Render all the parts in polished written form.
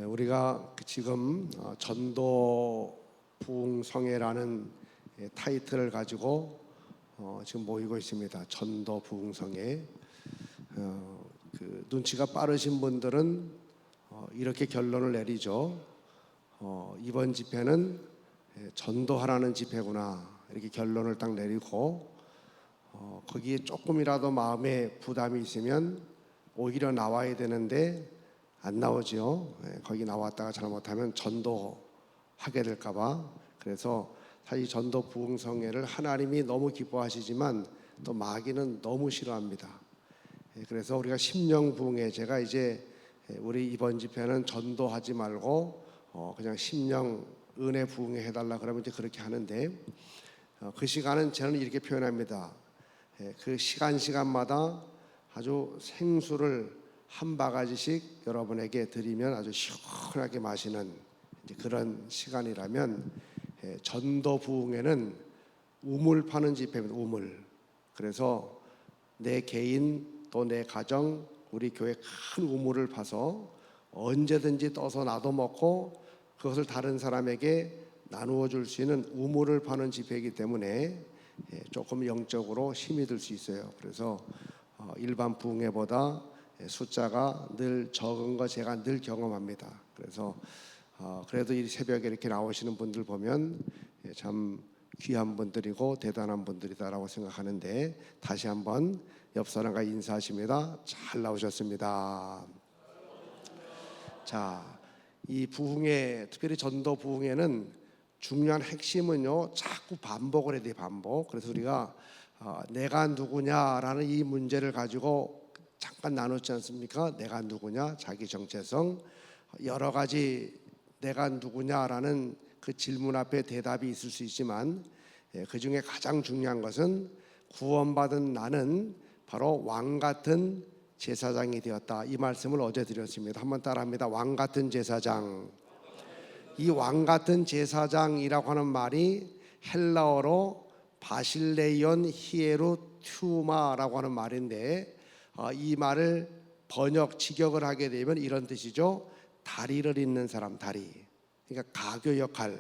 우리가 지금 전도 부흥성회라는 타이틀을 가지고 지금 모이고 있습니다. 전도 부흥성회. 눈치가 빠르신 분들은 이렇게 결론을 내리죠. 이번 집회는 전도하라는 집회구나, 이렇게 결론을 딱 내리고 거기에 조금이라도 마음에 부담이 있으면 오히려 나와야 되는데 안 나오죠. 거기 나왔다가 잘못하면 전도하게 될까봐. 그래서 사실 전도 부흥성회를 하나님이 너무 기뻐하시지만 또 마귀는 너무 싫어합니다. 그래서 우리가 심령 부흥회, 제가 이제 우리 이번 집회는 전도하지 말고 그냥 심령 은혜 부흥회 해달라 그러면 이제 그렇게 하는데, 그 시간은 저는 이렇게 표현합니다. 그 시간마다 아주 생수를 한 바가지씩 여러분에게 드리면 아주 시원하게 마시는 그런 시간이라면, 전도 부흥회는 우물 파는 집회입니다. 우물. 그래서 내 개인 또 내 가정, 우리 교회 큰 우물을 파서 언제든지 떠서 나도 먹고 그것을 다른 사람에게 나누어 줄 수 있는 우물을 파는 집회이기 때문에 조금 영적으로 힘이 들 수 있어요. 그래서 일반 부흥회보다 숫자가 늘 적은 거 제가 늘 경험합니다. 그래서 그래도 이 새벽에 이렇게 나오시는 분들 보면 참 귀한 분들이고 대단한 분들이다라고 생각하는데, 다시 한번 옆 사람과 인사하십니다. 잘 나오셨습니다. 자, 이 부흥회, 특별히 전도 부흥회는 중요한 핵심은요, 자꾸 반복을 해야 돼요. 반복. 그래서 우리가 내가 누구냐라는 이 문제를 가지고 잠깐 나눴지 않습니까? 내가 누구냐, 자기 정체성, 여러 가지 내가 누구냐라는 그 질문 앞에 대답이 있을 수 있지만, 그 중에 가장 중요한 것은 구원받은 나는 바로 왕 같은 제사장이 되었다. 이 말씀을 어제 드렸습니다. 한번 따라합니다. 왕 같은 제사장. 이 왕 같은 제사장이라고 하는 말이 헬라어로 바실레이온 히에루튜마라고 하는 말인데, 이 말을 직역을 하게 되면 이런 뜻이죠. 다리를 잇는 사람, 다리. 그러니까 가교 역할,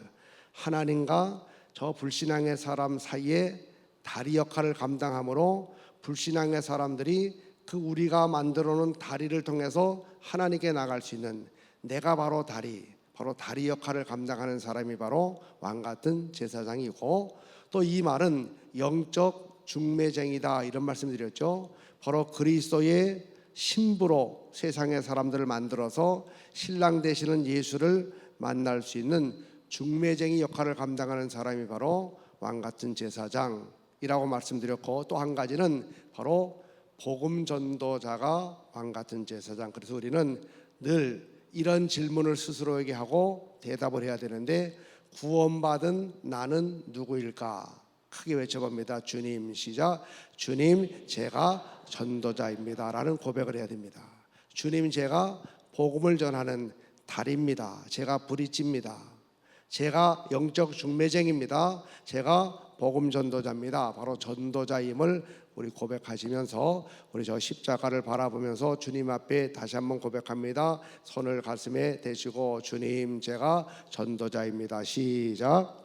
하나님과 저 불신앙의 사람 사이에 다리 역할을 감당함으로 불신앙의 사람들이 그 우리가 만들어 놓은 다리를 통해서 하나님께 나갈 수 있는, 내가 바로 다리 역할을 감당하는 사람이 바로 왕 같은 제사장이고, 또 이 말은 영적 중매쟁이다, 이런 말씀 드렸죠. 바로 그리스도의 신부로 세상의 사람들을 만들어서 신랑 되시는 예수를 만날 수 있는 중매쟁이 역할을 감당하는 사람이 바로 왕 같은 제사장이라고 말씀드렸고, 또 한 가지는 바로 복음 전도자가 왕 같은 제사장. 그래서 우리는 늘 이런 질문을 스스로에게 하고 대답을 해야 되는데, 구원받은 나는 누구일까? 크게 외쳐봅니다. 주님. 시작. 주님, 제가 전도자입니다 라는 고백을 해야 됩니다. 주님, 제가 복음을 전하는 다리입니다. 제가 브릿지입니다. 제가 영적 중매쟁입니다. 제가 복음 전도자입니다. 바로 전도자임을 우리 고백하시면서, 우리 저 십자가를 바라보면서 주님 앞에 다시 한번 고백합니다. 손을 가슴에 대시고, 주님, 제가 전도자입니다. 시작.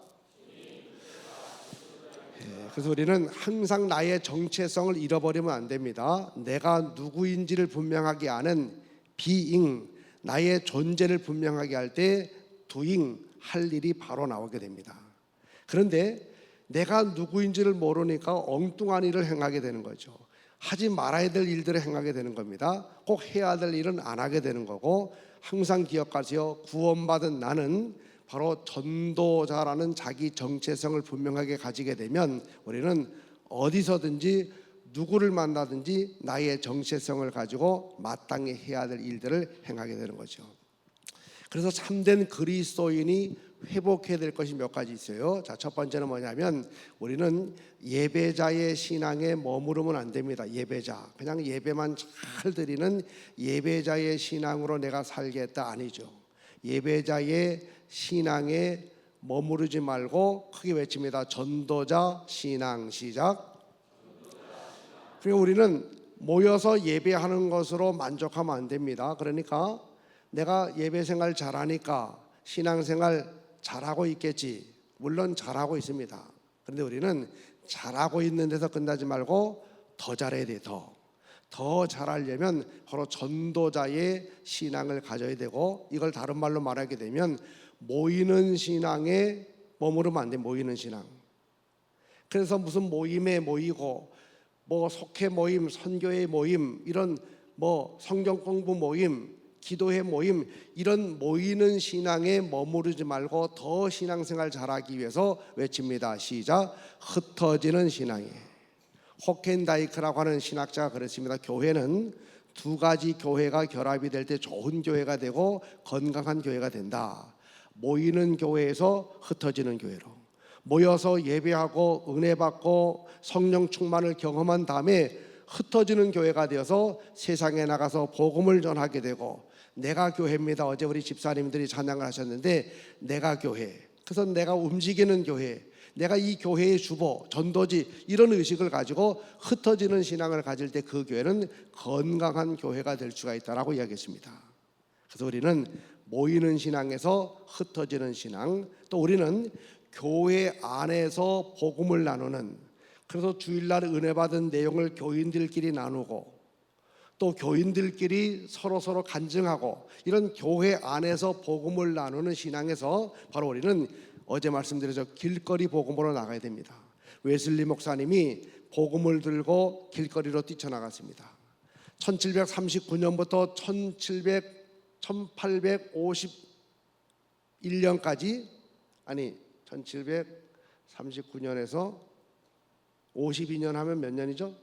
그래서 우리는 항상 나의 정체성을 잃어버리면 안 됩니다. 내가 누구인지를 분명하게 아는 being, 나의 존재를 분명하게 할 때 doing, 할 일이 바로 나오게 됩니다. 그런데 내가 누구인지를 모르니까 엉뚱한 일을 행하게 되는 거죠. 하지 말아야 될 일들을 행하게 되는 겁니다. 꼭 해야 될 일은 안 하게 되는 거고, 항상 기억하세요. 구원받은 나는 바로 전도자라는 자기 정체성을 분명하게 가지게 되면 우리는 어디서든지 누구를 만나든지 나의 정체성을 가지고 마땅히 해야 될 일들을 행하게 되는 거죠. 그래서 참된 그리스도인이 회복해야 될 것이 몇 가지 있어요. 자, 첫 번째는 뭐냐면, 우리는 예배자의 신앙에 머무르면 안 됩니다. 예배자, 그냥 예배만 잘 드리는 예배자의 신앙으로 내가 살겠다, 아니죠. 예배자의 신앙에 머무르지 말고 크게 외칩니다. 전도자 신앙. 시작. 그리고 우리는 모여서 예배하는 것으로 만족하면 안 됩니다. 그러니까 내가 예배 생활 잘하니까 신앙생활 잘하고 있겠지. 물론 잘하고 있습니다. 그런데 우리는 잘하고 있는 데서 끝나지 말고 더 잘해야 돼. 더 잘하려면 바로 전도자의 신앙을 가져야 되고, 이걸 다른 말로 말하게 되면 모이는 신앙에 머무르면 안 돼. 모이는 신앙. 그래서 무슨 모임에 모이고 뭐 속회 모임, 선교회 모임, 이런 뭐 성경 공부 모임, 기도회 모임, 이런 모이는 신앙에 머무르지 말고 더 신앙생활 잘하기 위해서 외칩니다. 시작. 흩어지는 신앙이에요. 호켄다이크라고 하는 신학자가 그랬습니다. 교회는 두 가지 교회가 결합이 될 때 좋은 교회가 되고 건강한 교회가 된다. 모이는 교회에서 흩어지는 교회로, 모여서 예배하고 은혜 받고 성령 충만을 경험한 다음에 흩어지는 교회가 되어서 세상에 나가서 복음을 전하게 되고, 내가 교회입니다. 어제 우리 집사님들이 찬양을 하셨는데 내가 교회, 그래서 내가 움직이는 교회, 내가 이 교회의 주보, 전도지, 이런 의식을 가지고 흩어지는 신앙을 가질 때 그 교회는 건강한 교회가 될 수가 있다라고 이야기했습니다. 그래서 우리는 모이는 신앙에서 흩어지는 신앙, 또 우리는 교회 안에서 복음을 나누는, 그래서 주일날 은혜 받은 내용을 교인들끼리 나누고 또 교인들끼리 서로 간증하고, 이런 교회 안에서 복음을 나누는 신앙에서 바로 우리는 어제 말씀드렸죠. 길거리 복음으로 나가야 됩니다. 웨슬리 목사님이 복음을 들고 길거리로 뛰쳐나갔습니다. 1739년부터 1851년까지, 아니 1739년에서 52년 하면 몇 년이죠?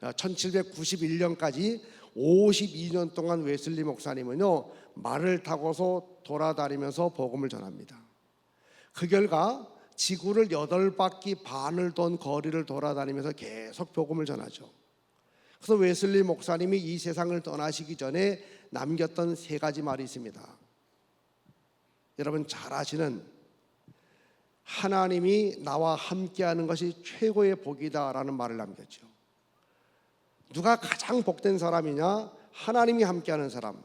1791년까지 52년 동안 웨슬리 목사님은요, 말을 타고서 돌아다니면서 복음을 전합니다. 그 결과 지구를 8바퀴 반을 돈 거리를 돌아다니면서 계속 복음을 전하죠. 그래서 웨슬리 목사님이 이 세상을 떠나시기 전에 남겼던 3가지 말이 있습니다. 여러분 잘 아시는, 하나님이 나와 함께하는 것이 최고의 복이다라는 말을 남겼죠. 누가 가장 복된 사람이냐? 하나님이 함께하는 사람.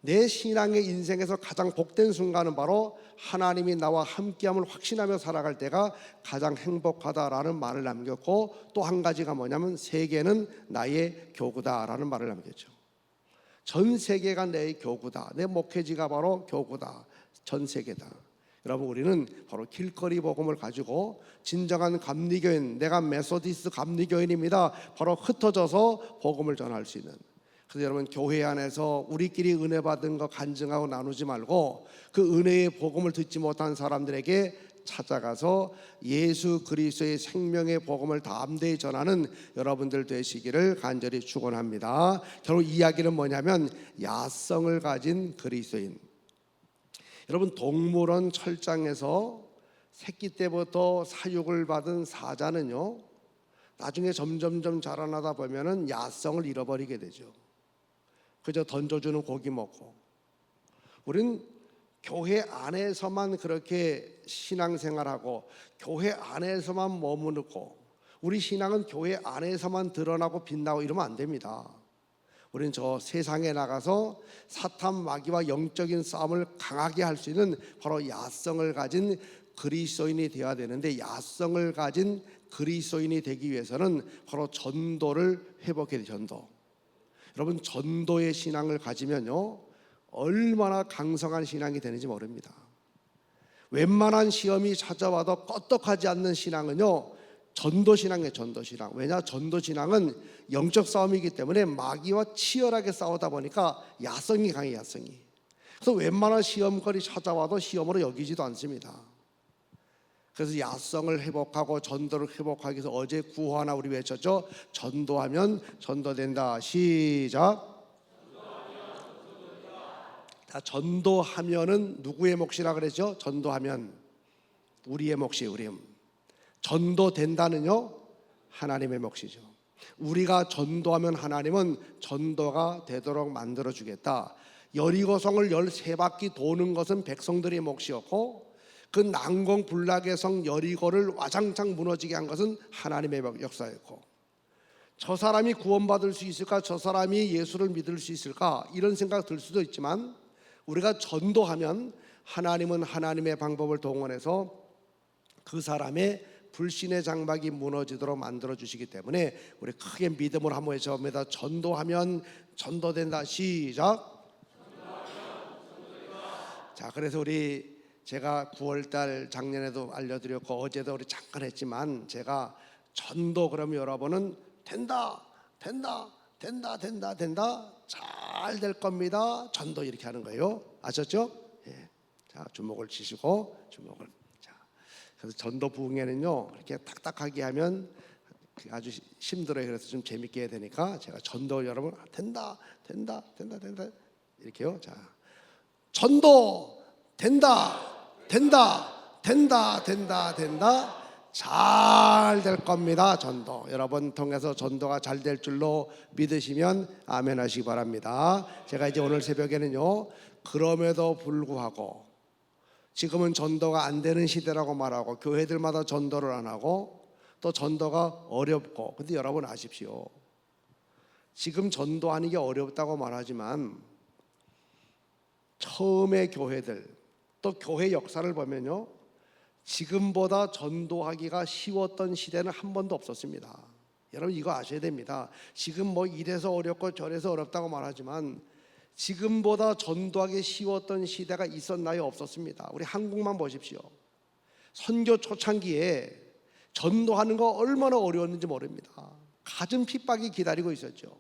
내 신앙의 인생에서 가장 복된 순간은 바로 하나님이 나와 함께함을 확신하며 살아갈 때가 가장 행복하다라는 말을 남겼고, 또 한 가지가 뭐냐면 세계는 나의 교구다라는 말을 남겼죠. 전 세계가 내 교구다. 내 목회지가 바로 교구다. 전 세계다. 여러분 우리는 바로 길거리 복음을 가지고 진정한 감리교인, 내가 메소디스트 감리교인입니다. 바로 흩어져서 복음을 전할 수 있는. 그래서 여러분 교회 안에서 우리끼리 은혜 받은 거 간증하고 나누지 말고 그 은혜의 복음을 듣지 못한 사람들에게 찾아가서 예수 그리스도의 생명의 복음을 담대히 전하는 여러분들 되시기를 간절히 축원합니다. 결국 이야기는 뭐냐면 야성을 가진 그리스도인. 여러분 동물원 철장에서 새끼 때부터 사육을 받은 사자는요, 나중에 점점점 자라나다 보면은 야성을 잃어버리게 되죠. 그저 던져주는 고기 먹고. 우린 교회 안에서만 그렇게 신앙생활하고 교회 안에서만 머무르고, 우리 신앙은 교회 안에서만 드러나고 빛나고 이러면 안 됩니다. 우리는 저 세상에 나가서 사탄 마귀와 영적인 싸움을 강하게 할 수 있는 바로 야성을 가진 그리스도인이 되어야 되는데, 야성을 가진 그리스도인이 되기 위해서는 바로 전도를 회복해야 돼요. 전도. 여러분 전도의 신앙을 가지면요, 얼마나 강성한 신앙이 되는지 모릅니다. 웬만한 시험이 찾아와도 껐떡하지 않는 신앙은요, 전도신앙이에요. 전도신앙. 왜냐? 전도신앙은 영적 싸움이기 때문에 마귀와 치열하게 싸우다 보니까 야성이 강해요. 야성이. 그래서 웬만한 시험거리 찾아와도 시험으로 여기지도 않습니다. 그래서 야성을 회복하고 전도를 회복하기 위해서 어제 구호 하나 우리 외쳤죠. 전도하면 전도된다. 시작. 다 전도하면은 누구의 몫이라 그랬죠? 전도하면 우리의 몫이, 우리의. 전도된다는요, 하나님의 몫이죠. 우리가 전도하면 하나님은 전도가 되도록 만들어 주겠다. 여리고성을 13바퀴 도는 것은 백성들의 몫이었고, 그 난공불락의 성 여리고를 와장창 무너지게 한 것은 하나님의 역사였고, 저 사람이 구원받을 수 있을까? 저 사람이 예수를 믿을 수 있을까? 이런 생각 들 수도 있지만, 우리가 전도하면 하나님은 하나님의 방법을 동원해서 그 사람의 불신의 장막이 무너지도록 만들어 주시기 때문에 우리 크게 믿음으로 한번 외쳐봅니다. 전도하면 전도된다. 시작. 자, 그래서 제가 9월달 작년에도 알려드렸고 어제도 우리 잠깐 했지만, 제가 전도 그러면 여러분은 된다, 된다, 된다, 된다, 된다, 잘 될 겁니다. 전도 이렇게 하는 거예요. 아셨죠? 예. 자, 주먹을 치시고 주먹을. 자, 그래서 전도 부흥회는요, 이렇게 딱딱하게 하면 아주 힘들어요. 그래서 좀 재밌게 해야 되니까 제가 전도 여러분 된다, 된다, 된다, 된다 이렇게요. 자, 전도 된다, 된다, 된다, 된다, 된다. 잘 될 겁니다. 전도 여러분 통해서 전도가 잘 될 줄로 믿으시면 아멘 하시기 바랍니다. 제가 이제 오늘 새벽에는요, 그럼에도 불구하고 지금은 전도가 안 되는 시대라고 말하고 교회들마다 전도를 안 하고 또 전도가 어렵고, 근데 여러분 아십시오, 지금 전도하는 게 어렵다고 말하지만 처음의 교회들 또 교회 역사를 보면요, 지금보다 전도하기가 쉬웠던 시대는 한 번도 없었습니다. 여러분 이거 아셔야 됩니다. 지금 뭐 이래서 어렵고 저래서 어렵다고 말하지만 지금보다 전도하기 쉬웠던 시대가 있었나요? 없었습니다. 우리 한국만 보십시오. 선교 초창기에 전도하는 거 얼마나 어려웠는지 모릅니다. 갖은 핍박이 기다리고 있었죠.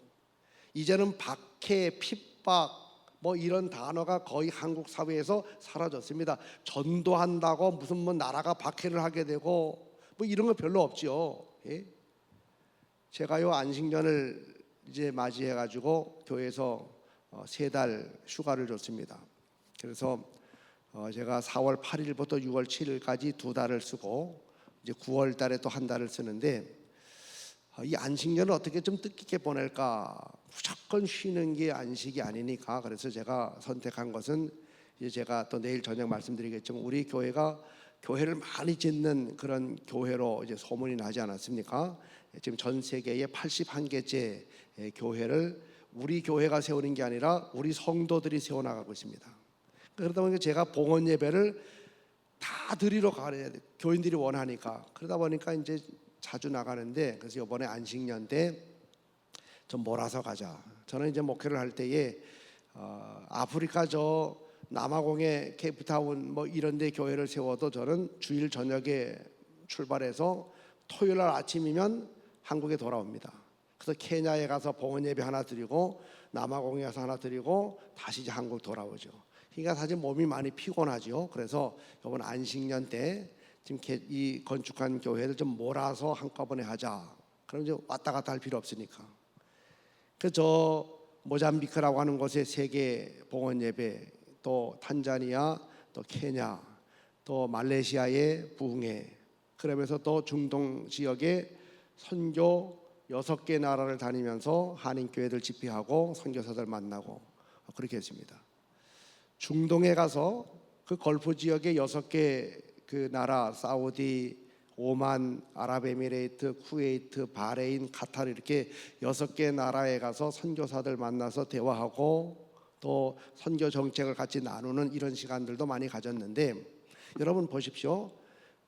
이제는 박해, 핍박 뭐 이런 단어가 거의 한국 사회에서 사라졌습니다. 전도한다고 무슨 뭐 나라가 박해를 하게 되고 뭐 이런 거 별로 없죠. 예? 제가요 안식년을 이제 맞이해 가지고 교회에서 3달 휴가를 줬습니다. 그래서 제가 4월 8일부터 6월 7일까지 2달을 쓰고 이제 9월 달에 또 1달을 쓰는데, 이 안식년을 어떻게 좀 뜻깊게 보낼까? 무조건 쉬는 게 안식이 아니니까. 그래서 제가 선택한 것은, 이제 제가 또 내일 저녁 말씀드리겠지만 우리 교회가 교회를 많이 짓는 그런 교회로 이제 소문이 나지 않았습니까? 지금 전 세계에 81개째 교회를 우리 교회가 세우는 게 아니라 우리 성도들이 세워나가고 있습니다. 그러다 보니까 제가 봉헌 예배를 다 드리러 가야 돼. 교인들이 원하니까. 그러다 보니까 이제 자주 나가는데, 그래서 이번에 안식년 때 좀 몰아서 가자. 저는 이제 목회를 할 때에 아프리카 저 남아공의 케이프타운 뭐 이런 데 교회를 세워도 저는 주일 저녁에 출발해서 토요일 날 아침이면 한국에 돌아옵니다. 그래서 케냐에 가서 봉헌 예배 하나 드리고 남아공에 가서 하나 드리고 다시 이제 한국 돌아오죠. 그러니까 사실 몸이 많이 피곤하죠. 그래서 이번 안식년 때 지금 이 건축한 교회를 좀 몰아서 한꺼번에 하자. 그럼 이제 왔다 갔다 할 필요 없으니까. 그래서 저 모잠비크라고 하는 곳에 세계 봉헌 예배, 또 탄자니아, 또 케냐, 또 말레이시아의 부흥회, 그러면서 또 중동 지역의 선교 6개 나라를 다니면서 한인교회들 집회하고 선교사들 만나고 그렇게 했습니다. 중동에 가서 그 걸프 지역의 6개 그 나라, 사우디, 오만, 아랍에미레이트, 쿠웨이트, 바레인, 카타르 이렇게 6개 나라에 가서 선교사들 만나서 대화하고 또 선교 정책을 같이 나누는 이런 시간들도 많이 가졌는데, 여러분 보십시오.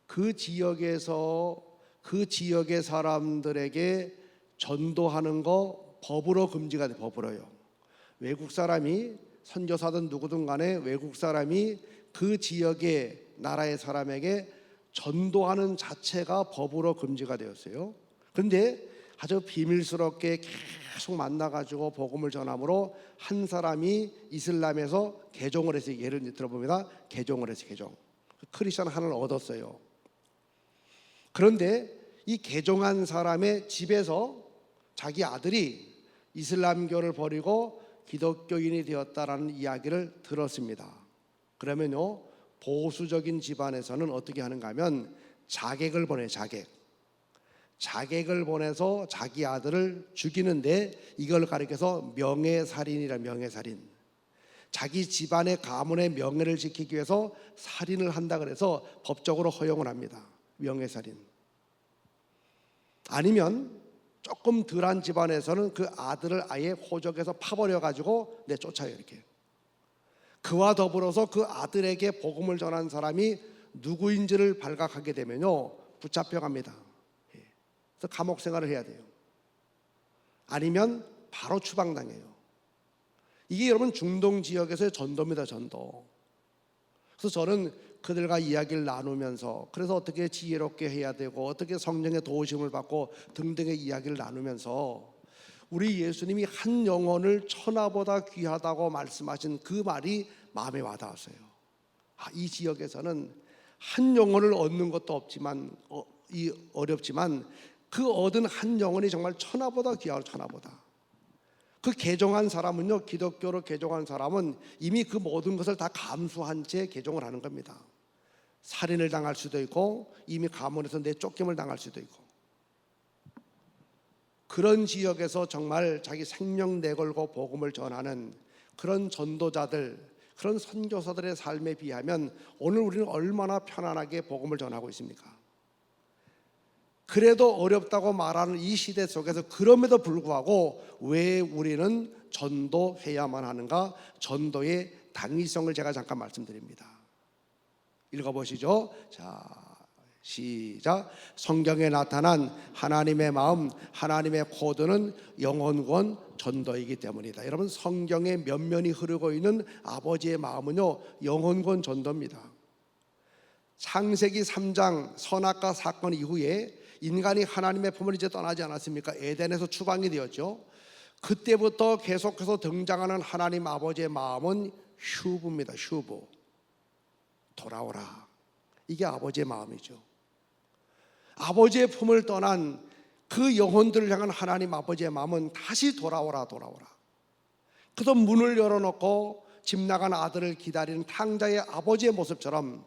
그 지역에서 그 지역의 사람들에게 전도하는 거 법으로 금지가 돼. 법으로요. 외국 사람이 선교사든 누구든 간에 외국 사람이 그 지역의 나라의 사람에게 전도하는 자체가 법으로 금지가 되었어요. 그런데 아주 비밀스럽게 계속 만나가지고 복음을 전함으로 한 사람이 이슬람에서 개종을 해서, 예를 들어봅니다. 개종을 해서 크리스천 하나를 얻었어요. 그런데 이 개종한 사람의 집에서 자기 아들이 이슬람교를 버리고 기독교인이 되었다라는 이야기를 들었습니다. 그러면요, 보수적인 집안에서는 어떻게 하는가 하면 자객을 보내. 자객을 보내서 자기 아들을 죽이는데, 이걸 가리켜서 명예살인이라. 명예살인. 자기 집안의 가문의 명예를 지키기 위해서 살인을 한다 그래서 법적으로 허용을 합니다. 명예살인. 아니면 조금 덜한 집안에서는 그 아들을 아예 호적에서 파버려 가지고 내쫓아요. 이렇게. 그와 더불어서 그 아들에게 복음을 전한 사람이 누구인지를 발각하게 되면요, 붙잡혀 갑니다. 그래서 감옥 생활을 해야 돼요. 아니면 바로 추방당해요. 이게 여러분 중동 지역에서의 전도입니다. 전도. 그래서 저는 그들과 이야기를 나누면서, 그래서 어떻게 지혜롭게 해야 되고 어떻게 성령의 도우심을 받고 등등의 이야기를 나누면서 우리 예수님이 한 영혼을 천하보다 귀하다고 말씀하신 그 말이 마음에 와닿았어요. 이 지역에서는 한 영혼을 얻는 것도 없지만 어렵지만 그 얻은 한 영혼이 정말 천하보다 귀하고, 천하보다. 그 개종한 사람은요, 기독교로 개종한 사람은 이미 그 모든 것을 다 감수한 채 개종을 하는 겁니다. 살인을 당할 수도 있고 이미 가문에서 내쫓김을 당할 수도 있고, 그런 지역에서 정말 자기 생명 내걸고 복음을 전하는 그런 전도자들, 그런 선교사들의 삶에 비하면 오늘 우리는 얼마나 편안하게 복음을 전하고 있습니까? 그래도 어렵다고 말하는 이 시대 속에서 그럼에도 불구하고 왜 우리는 전도해야만 하는가? 전도의 당위성을 제가 잠깐 말씀드립니다. 읽어보시죠. 자, 시작. 성경에 나타난 하나님의 마음, 하나님의 코드는 영혼권 전도이기 때문이다. 여러분, 성경에 면면이 흐르고 있는 아버지의 마음은요, 영혼권 전도입니다. 창세기 3장 선악과 사건 이후에 인간이 하나님의 품을 이제 떠나지 않았습니까? 에덴에서 추방이 되었죠. 그때부터 계속해서 등장하는 하나님 아버지의 마음은 휴브입니다. 휴브. 돌아오라. 이게 아버지의 마음이죠. 아버지의 품을 떠난 그 영혼들을 향한 하나님 아버지의 마음은 다시 돌아오라, 돌아오라. 그래서 문을 열어놓고 집 나간 아들을 기다리는 탕자의 아버지의 모습처럼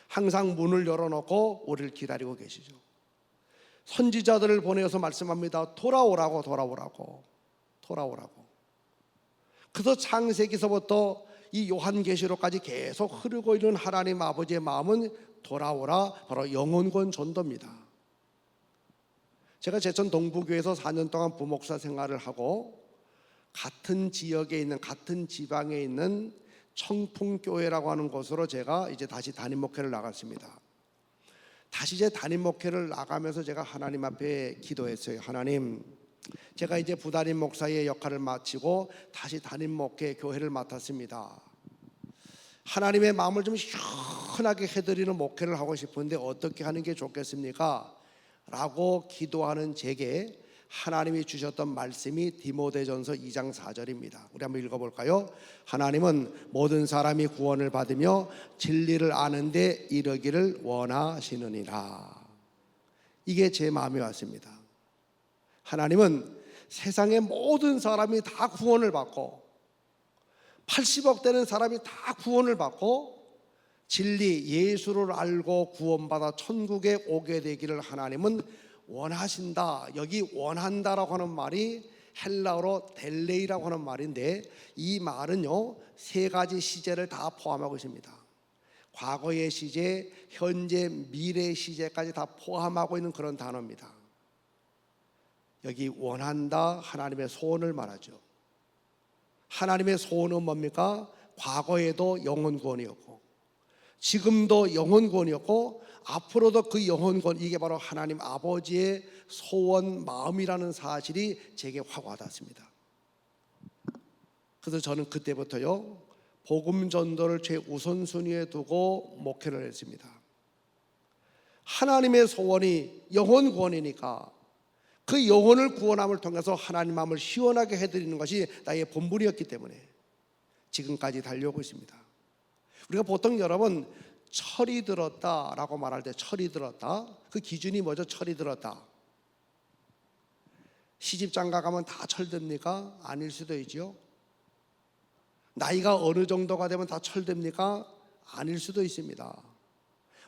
항상 문을 열어놓고 우리를 기다리고 계시죠. 선지자들을 보내어서 말씀합니다. 돌아오라고, 돌아오라고, 돌아오라고. 그래서 창세기서부터 이 요한계시록까지 계속 흐르고 있는 하나님 아버지의 마음은 돌아오라, 바로 영혼권 전도입니다. 제가 제천 동부교회에서 4년 동안 부목사 생활을 하고 같은 지역에 있는, 같은 지방에 있는 청풍교회라고 하는 곳으로 제가 이제 다시 담임 목회를 나갔습니다. 다시 이제 담임 목회를 나가면서 제가 하나님 앞에 기도했어요. 하나님, 제가 이제 부담임 목사의 역할을 마치고 다시 담임 목회 교회를 맡았습니다. 하나님의 마음을 좀 시원하게 해드리는 목회를 하고 싶은데 어떻게 하는 게 좋겠습니까? 라고 기도하는 제게 하나님이 주셨던 말씀이 디모데전서 2장 4절입니다. 우리 한번 읽어볼까요? 하나님은 모든 사람이 구원을 받으며 진리를 아는데 이르기를 원하시느니라. 이게 제 마음에 왔습니다. 하나님은 세상의 모든 사람이 다 구원을 받고 80억 되는 사람이 다 구원을 받고 진리 예수를 알고 구원받아 천국에 오게 되기를 하나님은 원하신다. 여기 원한다라고 하는 말이 헬라어로 델레이라고 하는 말인데, 이 말은요 3가지 시제를 다 포함하고 있습니다. 과거의 시제, 현재, 미래 시제까지 다 포함하고 있는 그런 단어입니다. 여기 원한다, 하나님의 소원을 말하죠. 하나님의 소원은 뭡니까? 과거에도 영혼 구원이었고 지금도 영혼 구원이었고 앞으로도 그 영혼 구원, 이게 바로 하나님 아버지의 소원 마음이라는 사실이 제게 확 와닿습니다. 그래서 저는 그때부터요 복음 전도를 제 우선순위에 두고 목회를 했습니다. 하나님의 소원이 영혼 구원이니까 그 영혼을 구원함을 통해서 하나님 마음을 시원하게 해드리는 것이 나의 본분이었기 때문에 지금까지 달려오고 있습니다. 우리가 보통 여러분 철이 들었다라고 말할 때, 철이 들었다, 그 기준이 뭐죠? 철이 들었다. 시집장가 가면 다 철듭니까? 아닐 수도 있죠. 나이가 어느 정도가 되면 다 철듭니까? 아닐 수도 있습니다.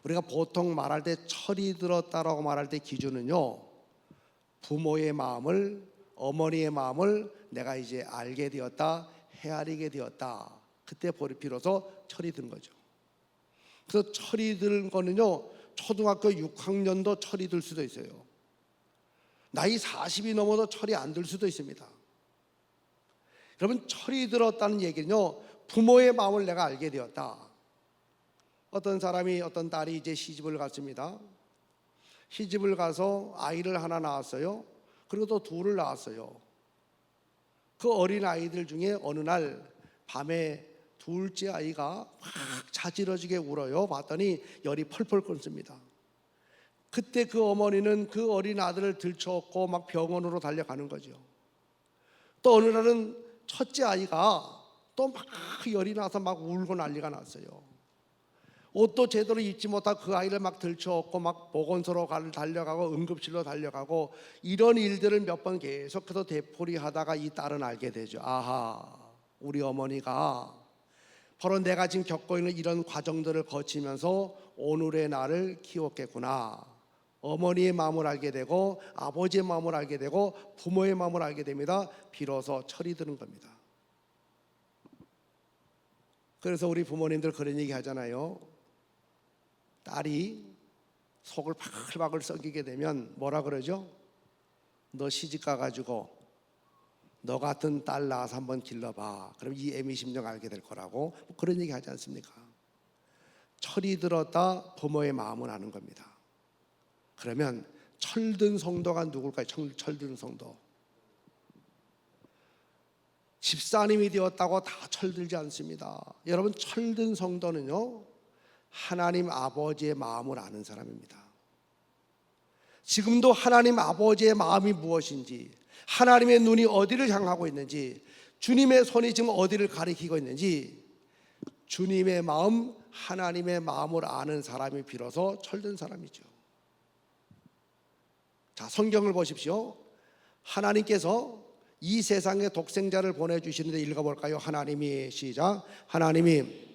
우리가 보통 말할 때 철이 들었다라고 말할 때 기준은요 부모의 마음을, 어머니의 마음을 내가 이제 알게 되었다, 헤아리게 되었다, 그때 비로소 철이 든 거죠. 그래서 철이 든 거는요 초등학교 6학년도 철이 들 수도 있어요. 나이 40이 넘어도 철이 안 들 수도 있습니다. 여러분, 철이 들었다는 얘기는요, 부모의 마음을 내가 알게 되었다. 어떤 사람이, 어떤 딸이 이제 시집을 갔습니다. 시집을 가서 아이를 하나 낳았어요. 그리고 또 둘을 낳았어요. 그 어린 아이들 중에 어느 날 밤에 둘째 아이가 막 자지러지게 울어요. 봤더니 열이 펄펄 끓습니다. 그때 그 어머니는 그 어린 아들을 들쳐업고 막 병원으로 달려가는 거죠. 또 어느 날은 첫째 아이가 또 막 열이 나서 막 울고 난리가 났어요. 옷도 제대로 입지 못하고 그 아이를 막 들쳐업고 막 보건소로 달려가고 응급실로 달려가고, 이런 일들을 몇 번 계속해서 되풀이하다가 이 딸은 알게 되죠. 아하, 우리 어머니가 바로 내가 지금 겪고 있는 이런 과정들을 거치면서 오늘의 나를 키웠겠구나. 어머니의 마음을 알게 되고 아버지의 마음을 알게 되고 부모의 마음을 알게 됩니다. 비로소 철이 드는 겁니다. 그래서 우리 부모님들 그런 얘기 하잖아요. 딸이 속을 바글바글 썩이게 되면 뭐라 그러죠? 너 시집 가가지고 너 같은 딸 낳아서 한번 길러봐. 그럼 이 애미 심정 알게 될 거라고, 그런 얘기 하지 않습니까? 철이 들었다, 부모의 마음을 아는 겁니다. 그러면 철든 성도가 누굴까요? 철든 성도. 집사님이 되었다고 다 철들지 않습니다. 여러분, 철든 성도는요, 하나님 아버지의 마음을 아는 사람입니다. 지금도 하나님 아버지의 마음이 무엇인지, 하나님의 눈이 어디를 향하고 있는지, 주님의 손이 지금 어디를 가리키고 있는지, 주님의 마음, 하나님의 마음을 아는 사람이 비로소 철든 사람이죠. 자, 성경을 보십시오. 하나님께서 이 세상에 독생자를 보내주시는데 읽어볼까요? 하나님이, 시작. 하나님이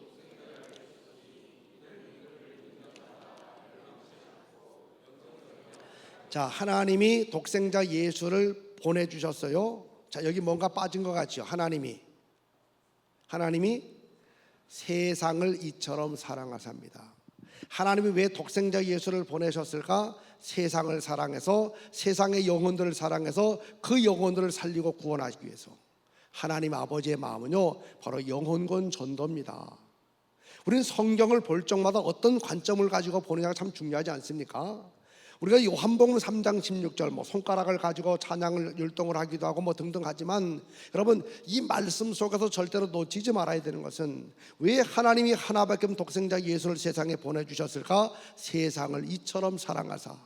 자, 하나님이 독생자 예수를 보내주셨어요. 자, 여기 뭔가 빠진 것 같죠? 하나님이 세상을 이처럼 사랑하십니다. 하나님이 왜 독생자 예수를 보내셨을까? 세상을 사랑해서, 세상의 영혼들을 사랑해서 그 영혼들을 살리고 구원하기 위해서. 하나님 아버지의 마음은요, 바로 영혼권 전도입니다. 우리는 성경을 볼 적마다 어떤 관점을 가지고 보느냐가 참 중요하지 않습니까? 우리가 요한복음 3장 16절 손가락을 가지고 찬양을 율동을 하기도 하고 등등 하지만, 여러분, 이 말씀 속에서 절대로 놓치지 말아야 되는 것은, 왜 하나님이 하나밖에 없는 독생자 예수를 세상에 보내주셨을까? 세상을 이처럼 사랑하사,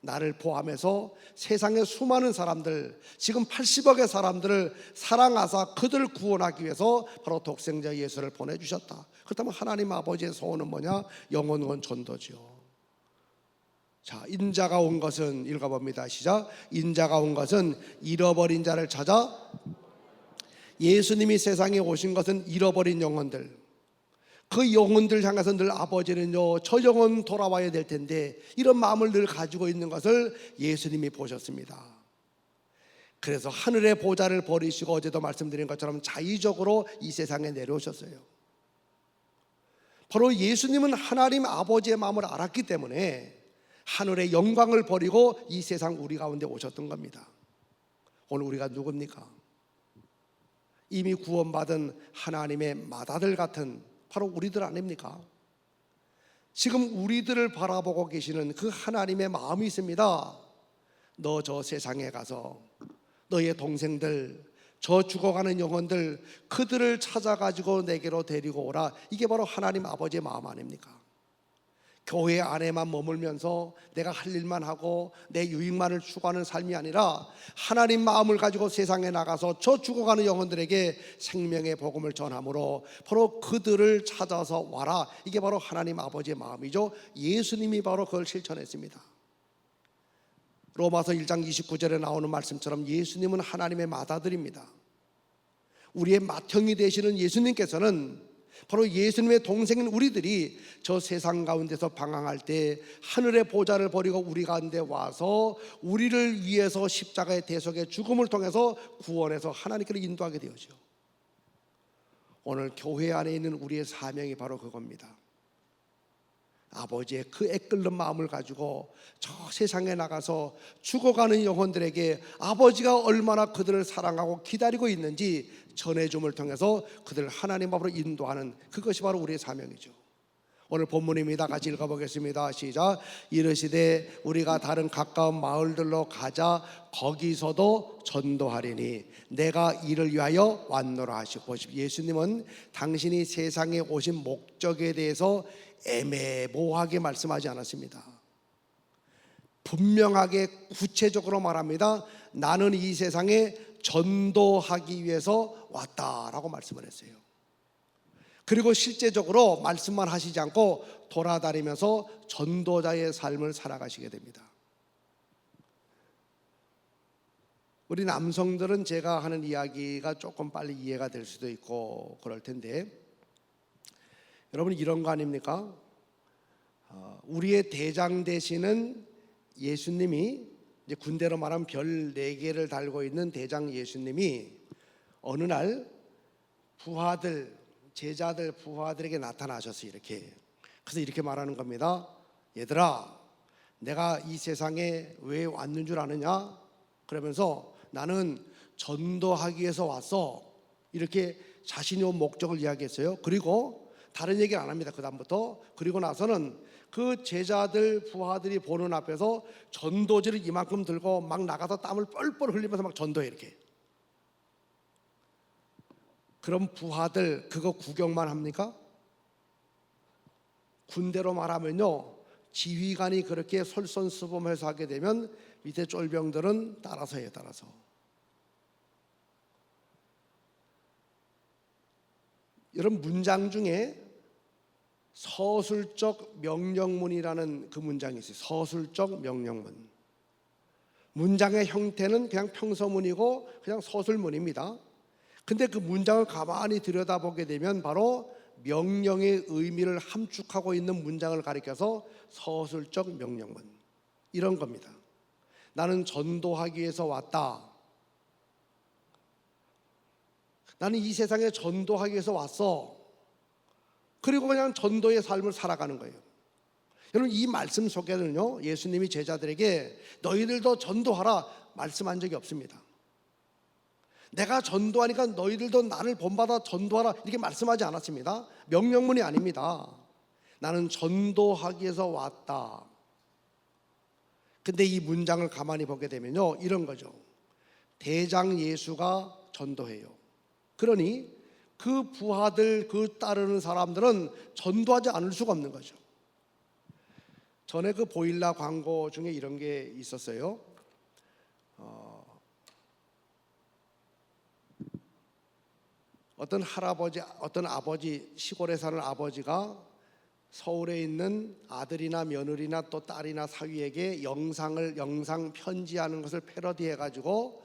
나를 포함해서 세상의 수많은 사람들, 지금 80억의 사람들을 사랑하사 그들을 구원하기 위해서 바로 독생자 예수를 보내주셨다. 그렇다면 하나님 아버지의 소원은 뭐냐? 영혼권 전도죠. 자, 인자가 온 것은, 읽어봅니다. 시작. 인자가 온 것은 잃어버린 자를 찾아. 예수님이 세상에 오신 것은 잃어버린 영혼들, 그 영혼들 향해서 늘 아버지는요, 저 영혼 돌아와야 될 텐데, 이런 마음을 늘 가지고 있는 것을 예수님이 보셨습니다. 그래서 하늘의 보좌를 버리시고, 어제도 말씀드린 것처럼 자의적으로 이 세상에 내려오셨어요. 바로 예수님은 하나님 아버지의 마음을 알았기 때문에 하늘의 영광을 버리고 이 세상 우리 가운데 오셨던 겁니다. 오늘 우리가 누굽니까? 이미 구원받은 하나님의 맏아들 같은 바로 우리들 아닙니까? 지금 우리들을 바라보고 계시는 그 하나님의 마음이 있습니다. 너 저 세상에 가서 너의 동생들, 저 죽어가는 영혼들, 그들을 찾아가지고 내게로 데리고 오라. 이게 바로 하나님 아버지의 마음 아닙니까? 교회 안에만 머물면서 내가 할 일만 하고 내 유익만을 추구하는 삶이 아니라, 하나님 마음을 가지고 세상에 나가서 저 죽어가는 영혼들에게 생명의 복음을 전함으로 바로 그들을 찾아서 와라. 이게 바로 하나님 아버지의 마음이죠. 예수님이 바로 그걸 실천했습니다. 로마서 1장 29절에 나오는 말씀처럼 예수님은 하나님의 맏아들입니다. 우리의 맏형이 되시는 예수님께서는 바로 예수님의 동생인 우리들이 저 세상 가운데서 방황할 때 하늘의 보좌를 버리고 우리 가운데 와서 우리를 위해서 십자가의 대속의 죽음을 통해서 구원해서 하나님께로 인도하게 되었죠. 오늘 교회 안에 있는 우리의 사명이 바로 그겁니다. 아버지의 그 애끓는 마음을 가지고 저 세상에 나가서 죽어가는 영혼들에게 아버지가 얼마나 그들을 사랑하고 기다리고 있는지 전해줌을 통해서 그들을 하나님 앞으로 인도하는, 그것이 바로 우리의 사명이죠. 오늘 본문입니다. 같이 읽어보겠습니다. 시작. 이르시되 우리가 다른 가까운 마을들로 가자. 거기서도 전도하리니 내가 이를 위하여 왔노라 하시고. 보십시오. 예수님은 당신이 세상에 오신 목적에 대해서 애매모호하게 말씀하지 않았습니다. 분명하게 구체적으로 말합니다. 나는 이 세상에 전도하기 위해서 왔다라고 말씀을 했어요. 그리고 실제적으로 말씀만 하시지 않고 돌아다니면서 전도자의 삶을 살아가시게 됩니다. 우리 남성들은 제가 하는 이야기가 조금 빨리 이해가 될 수도 있고 그럴 텐데, 여러분 이런 거 아닙니까? 우리의 대장 되시는 예수님이, 이제 군대로 말하면 별 4개를 달고 있는 대장 예수님이 어느 날 부하들, 제자들, 부하들에게 나타나셨어요. 이렇게. 그래서 이렇게 말하는 겁니다. 얘들아, 내가 이 세상에 왜 왔는 줄 아느냐? 그러면서 나는 전도하기 위해서 왔어. 이렇게 자신이 온 목적을 이야기했어요. 그리고 다른 얘기를 안 합니다. 그 다음부터. 그리고 나서는 그 제자들, 부하들이 보는 앞에서 전도지를 이만큼 들고 막 나가서 땀을 뻘뻘 흘리면서 막 전도해. 이렇게. 그럼 부하들 그거 구경만 합니까? 군대로 말하면요, 지휘관이 그렇게 솔선수범해서 하게 되면 밑에 쫄병들은 따라서 해요. 따라서. 여러분 문장 중에 서술적 명령문이라는 그 문장이 있어요. 서술적 명령문. 문장의 형태는 그냥 평서문이고 그냥 서술문입니다. 근데 그 문장을 가만히 들여다보게 되면 바로 명령의 의미를 함축하고 있는 문장을 가리켜서 서술적 명령문, 이런 겁니다. 나는 전도하기 위해서 왔다. 나는 이 세상에 전도하기 위해서 왔어. 그리고 그냥 전도의 삶을 살아가는 거예요. 여러분 이 말씀 속에는요, 예수님이 제자들에게 너희들도 전도하라 말씀한 적이 없습니다. 내가 전도하니까 너희들도 나를 본받아 전도하라 이렇게 말씀하지 않았습니다. 명령문이 아닙니다. 나는 전도하기 위해서 왔다. 근데 이 문장을 가만히 보게 되면요, 이런 거죠. 대장 예수가 전도해요. 그러니 그 부하들, 그 따르는 사람들은 전도하지 않을 수가 없는 거죠. 전에 그 보일러 광고 중에 이런 게 있었어요. 어떤 할아버지, 어떤 아버지, 시골에 사는 아버지가 서울에 있는 아들이나 며느리나 또 딸이나 사위에게 영상 편지하는 것을 패러디해 가지고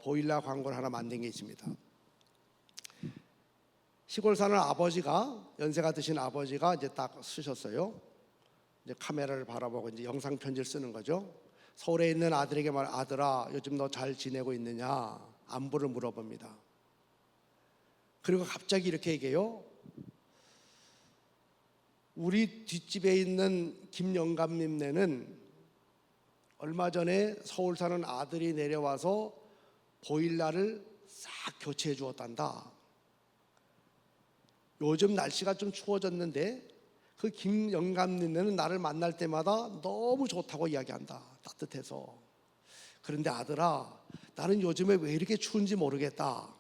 보일러 광고를 하나 만든 게 있습니다. 시골 사는 아버지가, 연세가 드신 아버지가 이제 딱 쓰셨어요. 이제 카메라를 바라보고 이제 영상 편지를 쓰는 거죠. 서울에 있는 아들에게 아들아, 요즘 너 잘 지내고 있느냐? 안부를 물어봅니다. 그리고 갑자기 이렇게 얘기해요. 우리 뒷집에 있는 김영감님네는 얼마 전에 서울 사는 아들이 내려와서 보일러를 싹 교체해 주었단다. 요즘 날씨가 좀 추워졌는데 그 김영감님네는 나를 만날 때마다 너무 좋다고 이야기한다. 따뜻해서. 그런데 아들아, 나는 요즘에 왜 이렇게 추운지 모르겠다.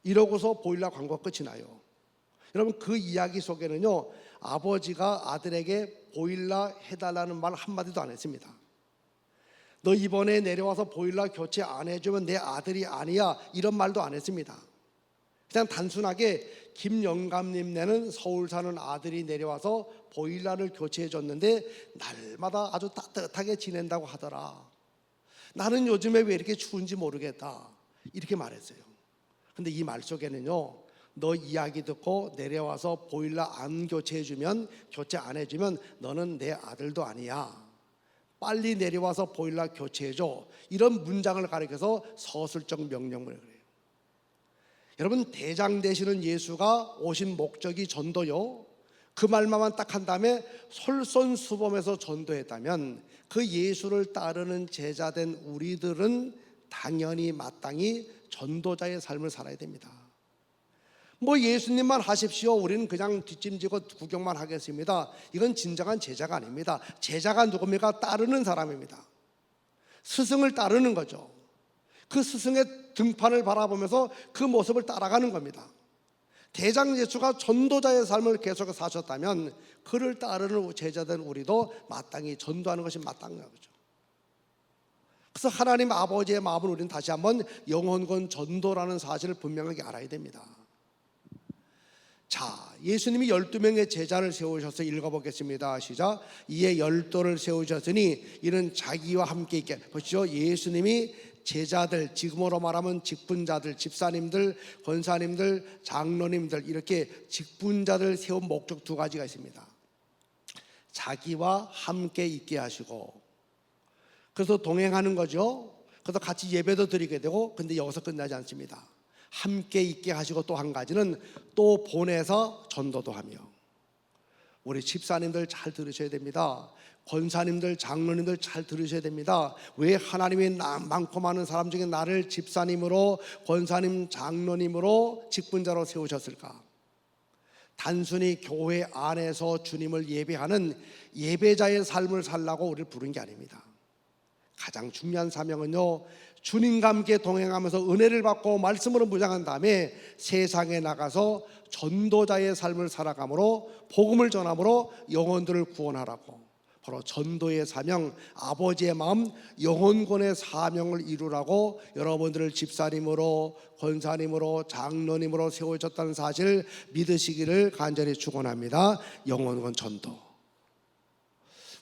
이러고서 보일러 광고가 끝이 나요. 여러분 그 이야기 속에는요, 아버지가 아들에게 보일러 해달라는 말 한마디도 안 했습니다. 너 이번에 내려와서 보일러 교체 안 해주면 내 아들이 아니야, 이런 말도 안 했습니다. 그냥 단순하게 김영감님네는 서울 사는 아들이 내려와서 보일러를 교체해 줬는데 날마다 아주 따뜻하게 지낸다고 하더라. 나는 요즘에 왜 이렇게 추운지 모르겠다. 이렇게 말했어요. 근데 이 말 속에는요, 너 이야기 듣고 내려와서 보일러 안 교체해주면, 교체 안 해주면 너는 내 아들도 아니야. 빨리 내려와서 보일러 교체해줘. 이런 문장을 가리켜서 서술적 명령문을 그래요. 여러분 대장 되시는 예수가 오신 목적이 전도요. 그 말만 딱 한 다음에 솔선수범해서 전도했다면 그 예수를 따르는 제자된 우리들은 당연히 마땅히 전도자의 삶을 살아야 됩니다. 뭐 예수님만 하십시오, 우리는 그냥 뒷짐지고 구경만 하겠습니다, 이건 진정한 제자가 아닙니다. 제자가 누굽니까? 따르는 사람입니다. 스승을 따르는 거죠. 그 스승의 등판을 바라보면서 그 모습을 따라가는 겁니다. 대장 예수가 전도자의 삶을 계속 사셨다면 그를 따르는 제자된 우리도 마땅히 전도하는 것이 마땅한 거죠. 그래서 하나님 아버지의 마음을 우리는 다시 한번 영혼권 전도라는 사실을 분명하게 알아야 됩니다. 자, 예수님이 12명의 제자를 세우셔서 읽어보겠습니다. 시작. 이에 12를 세우셨으니 이는 자기와 함께 있게. 보시죠. 예수님이 제자들, 지금으로 말하면 직분자들, 집사님들, 권사님들, 장로님들, 이렇게 직분자들 세운 목적 두 가지가 있습니다. 자기와 함께 있게 하시고, 그래서 동행하는 거죠. 그래서 같이 예배도 드리게 되고, 근데 여기서 끝나지 않습니다. 함께 있게 하시고 또 한 가지는 또 보내서 전도도 하며. 우리 집사님들 잘 들으셔야 됩니다. 권사님들, 장로님들 잘 들으셔야 됩니다. 왜 하나님이 많고 많은 사람 중에 나를 집사님으로, 권사님, 장로님으로, 직분자로 세우셨을까? 단순히 교회 안에서 주님을 예배하는 예배자의 삶을 살라고 우리를 부른 게 아닙니다. 가장 중요한 사명은요, 주님과 함께 동행하면서 은혜를 받고 말씀으로 무장한 다음에 세상에 나가서 전도자의 삶을 살아감으로, 복음을 전함으로 영혼들을 구원하라고, 바로 전도의 사명, 아버지의 마음, 영혼권의 사명을 이루라고 여러분들을 집사님으로, 권사님으로, 장로님으로 세우셨다는 사실 믿으시기를 간절히 축원합니다. 영혼권 전도.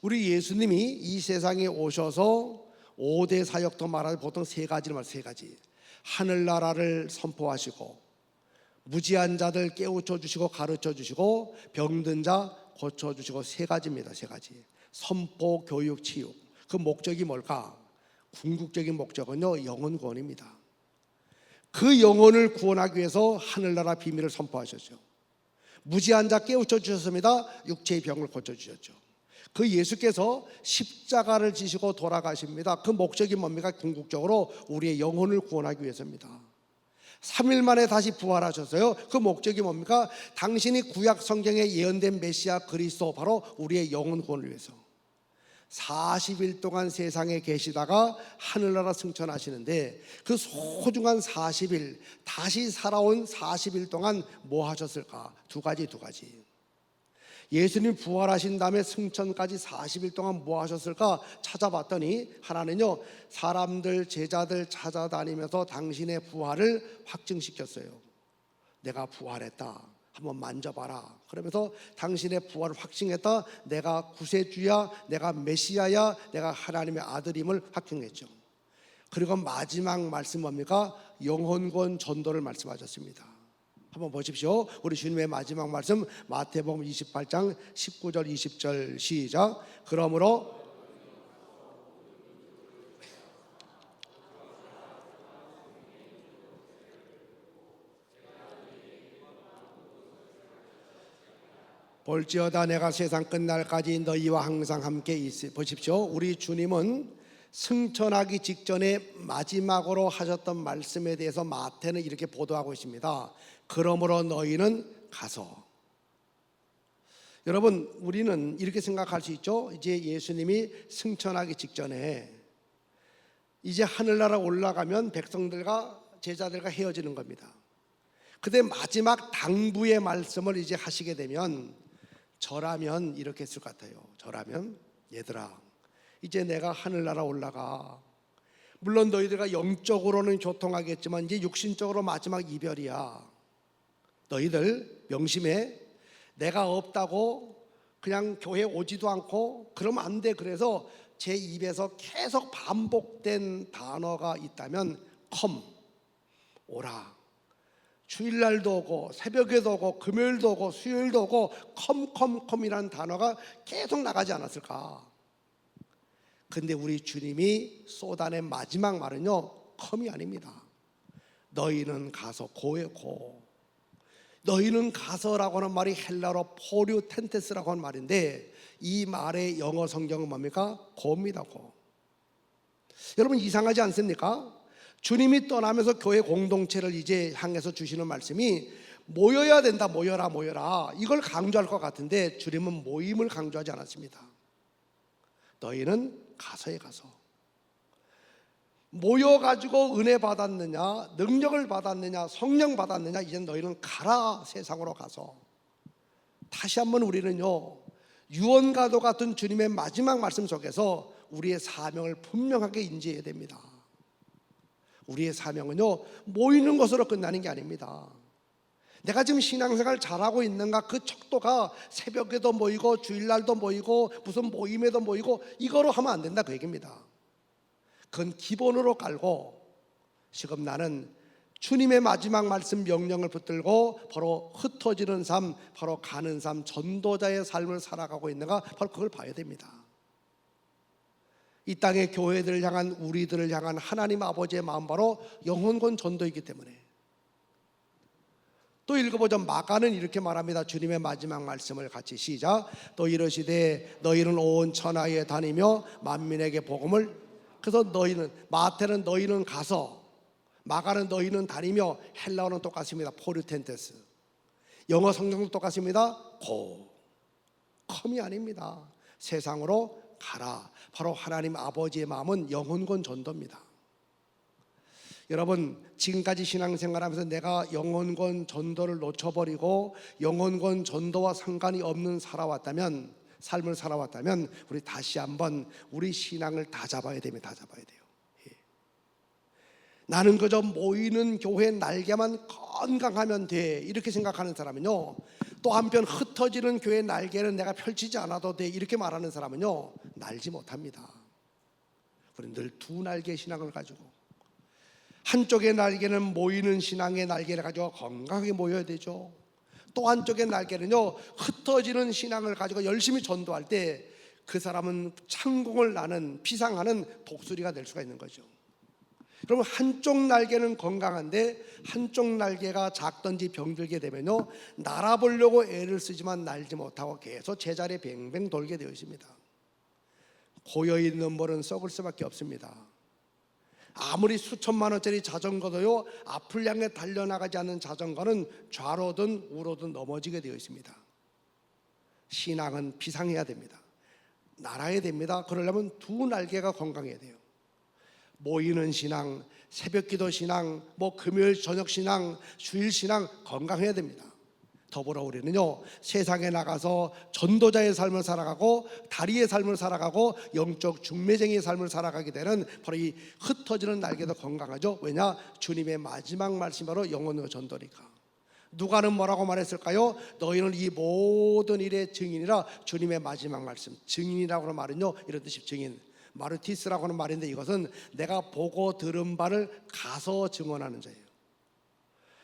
우리 예수님이 이 세상에 오셔서 5대 사역도 말하면 보통 세 가지를 말해요. 세 가지. 하늘나라를 선포하시고, 무지한 자들 깨우쳐 주시고 가르쳐 주시고, 병든 자 고쳐 주시고. 세 가지입니다. 세 가지. 선포, 교육, 치유. 그 목적이 뭘까? 궁극적인 목적은요, 영혼 구원입니다. 그 영혼을 구원하기 위해서 하늘나라 비밀을 선포하셨죠. 무지한 자 깨우쳐 주셨습니다. 육체의 병을 고쳐 주셨죠. 그 예수께서 십자가를 지시고 돌아가십니다. 그 목적이 뭡니까? 궁극적으로 우리의 영혼을 구원하기 위해서입니다. 3일 만에 다시 부활하셨어요. 그 목적이 뭡니까? 당신이 구약 성경에 예언된 메시아 그리스도, 바로 우리의 영혼 구원을 위해서 40일 동안 세상에 계시다가 하늘나라 승천하시는데, 그 소중한 40일, 다시 살아온 40일 동안 뭐 하셨을까? 두 가지. 예수님 부활하신 다음에 승천까지 40일 동안 뭐 하셨을까 찾아봤더니, 하나는요, 사람들, 제자들 찾아다니면서 당신의 부활을 확증시켰어요. 내가 부활했다, 한번 만져봐라. 그러면서 당신의 부활을 확증했다. 내가 구세주야, 내가 메시아야, 내가 하나님의 아들임을 확증했죠. 그리고 마지막 말씀 뭡니까? 영혼권 전도를 말씀하셨습니다. 한번 보십시오. 우리 주님의 마지막 말씀 마태복음 28장 19절 20절 시작. 그러므로 볼지어다 내가 세상 끝날까지 너희와 항상 함께 있으리. 보십시오. 우리 주님은 승천하기 직전에 마지막으로 하셨던 말씀에 대해서 마태는 이렇게 보도하고 있습니다. 그러므로 너희는 가서. 여러분, 우리는 이렇게 생각할 수 있죠. 이제 예수님이 승천하기 직전에 이제 하늘나라 올라가면 백성들과 제자들과 헤어지는 겁니다. 그때 마지막 당부의 말씀을 이제 하시게 되면, 저라면 이렇게 했을 것 같아요. 저라면, 얘들아, 이제 내가 하늘나라 올라가. 물론 너희들과 영적으로는 교통하겠지만 이제 육신적으로 마지막 이별이야. 너희들 명심해. 내가 없다고 그냥 교회 오지도 않고 그러면 안 돼. 그래서 제 입에서 계속 반복된 단어가 있다면 come, 오라. 주일날도 오고 새벽에도 오고 금요일도 오고 수요일도 오고 컴이라는 단어가 계속 나가지 않았을까? 근데 우리 주님이 쏟아낸 마지막 말은요, 컴이 아닙니다. 너희는 가서 고에 고. 너희는 가서라고 하는 말이 헬라어로 포류텐테스라고 하는 말인데, 이 말의 영어 성경은 뭡니까? 고입니다. 고. 여러분, 이상하지 않습니까? 주님이 떠나면서 교회 공동체를 이제 향해서 주시는 말씀이 모여야 된다, 모여라 모여라, 이걸 강조할 것 같은데 주님은 모임을 강조하지 않았습니다. 너희는 가서에 가서. 모여가지고 은혜 받았느냐, 능력을 받았느냐, 성령 받았느냐, 이제 너희는 가라, 세상으로 가서. 다시 한번 우리는요, 유언과도 같은 주님의 마지막 말씀 속에서 우리의 사명을 분명하게 인지해야 됩니다. 우리의 사명은요, 모이는 것으로 끝나는 게 아닙니다. 내가 지금 신앙생활 잘하고 있는가, 그 척도가 새벽에도 모이고 주일날도 모이고 무슨 모임에도 모이고 이거로 하면 안 된다, 그 얘기입니다. 그건 기본으로 깔고 지금 나는 주님의 마지막 말씀 명령을 붙들고 바로 흩어지는 삶, 바로 가는 삶, 전도자의 삶을 살아가고 있는가, 바로 그걸 봐야 됩니다. 이 땅의 교회들을 향한, 우리들을 향한 하나님 아버지의 마음, 바로 영혼권 전도이기 때문에. 또 읽어보자. 마가는 이렇게 말합니다. 주님의 마지막 말씀을 같이 시작. 또 이르시되 너희는 온 천하에 다니며 만민에게 복음을. 그래서 너희는, 마태는 너희는 가서, 마가는 너희는 다니며, 헬라어는 똑같습니다. 포류텐테스. 영어 성경도 똑같습니다. 고. 컴이 아닙니다. 세상으로 가라. 바로 하나님 아버지의 마음은 영혼권 전도입니다. 여러분, 지금까지 신앙생활하면서 내가 영혼권 전도를 놓쳐버리고 영혼권 전도와 상관이 없는 삶을 살아왔다면 우리 다시 한번 우리 신앙을 다 잡아야 됩니다. 다 잡아야 돼요. 예. 나는 그저 모이는 교회 날개만 건강하면 돼, 이렇게 생각하는 사람은요, 또 한편 흩어지는 교회 날개는 내가 펼치지 않아도 돼, 이렇게 말하는 사람은요, 날지 못합니다. 우리는 늘 두 날개의 신앙을 가지고, 한쪽의 날개는 모이는 신앙의 날개를 가지고 건강하게 모여야 되죠. 또 한쪽의 날개는요, 흩어지는 신앙을 가지고 열심히 전도할 때 그 사람은 창공을 나는, 피상하는 독수리가 될 수가 있는 거죠. 그러면 한쪽 날개는 건강한데 한쪽 날개가 작든지 병들게 되면요, 날아보려고 애를 쓰지만 날지 못하고 계속 제자리에 뱅뱅 돌게 되어 있습니다. 고여있는 벌은 썩을 수밖에 없습니다. 아무리 수천만 원짜리 자전거도요, 앞을 향해 달려나가지 않는 자전거는 좌로든 우로든 넘어지게 되어 있습니다. 신앙은 비상해야 됩니다. 날아야 됩니다. 그러려면 두 날개가 건강해야 돼요. 모이는 신앙, 새벽기도 신앙, 금요일 저녁 신앙, 주일 신앙 건강해야 됩니다. 더불어 우리는요, 세상에 나가서 전도자의 삶을 살아가고 다리의 삶을 살아가고 영적 중매쟁이의 삶을 살아가게 되는 바로 이 흩어지는 날개도 건강하죠. 왜냐? 주님의 마지막 말씀이 바로 영혼의 전도니까. 누가는 뭐라고 말했을까요? 너희는 이 모든 일의 증인이라. 주님의 마지막 말씀, 증인이라고 하는 말은요, 이런 뜻이 증인, 마르티스라고 하는 말인데, 이것은 내가 보고 들은 바를 가서 증언하는 자예요.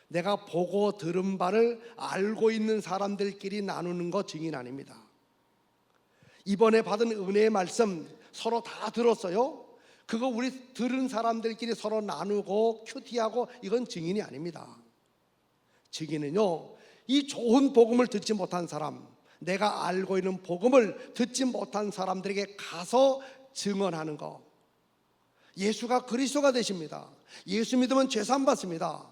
내가 보고 들은 바를 알고 있는 사람들끼리 나누는 거 증인 아닙니다. 이번에 받은 은혜의 말씀 서로 다 들었어요? 그거 우리 들은 사람들끼리 서로 나누고 큐티하고, 이건 증인이 아닙니다. 증인은요, 이 좋은 복음을 듣지 못한 사람, 내가 알고 있는 복음을 듣지 못한 사람들에게 가서 증언하는 거. 예수가 그리스도가 되십니다. 예수 믿으면 죄산 받습니다.